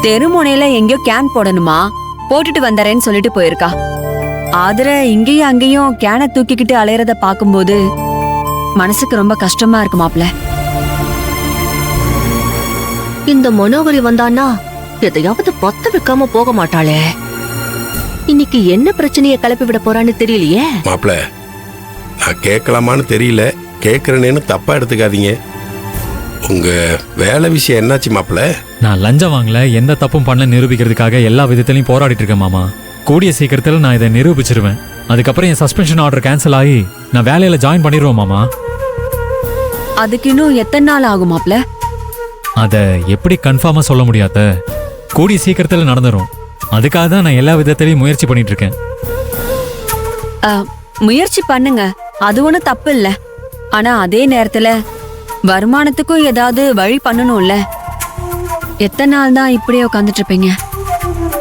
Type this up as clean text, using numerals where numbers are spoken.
தெருமுனையில எங்கேயோ கேன் போடணுமா, போட்டுட்டு வந்தறேன்னு சொல்லிட்டு போயிருக்கா. ஆதர இங்கேயும் அங்கேயும் கேனை தூக்கிக்கிட்டு அலையறத பாக்கும்போது மனசுக்கு ரொம்ப கஷ்டமா இருக்கு மாப்ள. இந்த மனோகரி வந்தான்னா எதையாவது பத்த வைக்காம போக மாட்டாளே. இன்னைக்கு என்ன பிரச்சனைய கிளப்பி விட போறான்னு தெரியலையே. மாப்ள, நான் கேட்கலாமான்னு தெரியல, கேட்கறேன்னு தப்பா எடுத்துக்காதீங்க. உங்க வேலை விஷயம் என்னாச்சு மாப்ள? நான் லஞ்சம் வாங்கல, எந்த தப்பும் பண்ண நிரூபிக்கிறதுக்காக எல்லா விதத்திலையும் போராடிட்டு இருக்கேன் மாமா. கூடிய சீக்கிரத்தில் நான் இதை நிரூபிச்சிருவேன். அதுக்கப்புறம் என் சஸ்பென்ஷன் ஆர்டர் கேன்சல் ஆகி நான் வேலையில ஜாயின் பண்ணிடுவேன் மாமா. அதுக்கு இன்னும் எத்தனை நாள் ஆகும் மாப்ள? அத எப்படி கன்ஃபார்மா சொல்ல முடியாத, கூடிய சீக்கிரத்தில் நடந்துரும். அதுக்காக தான் நான் எல்லா விதத்திலையும் முயற்சி பண்ணிட்டு இருக்கேன். முயற்சி பண்ணுங்க, அது ஒண்ணும் தப்பு இல்ல. ஆனா அதே நேரத்துல வருமானத்துக்கும் ஏதாவது வழி பண்ணணும்ல. எத்தனை நாள் தான் இப்படியே உட்காந்துட்டு இருப்பீங்க?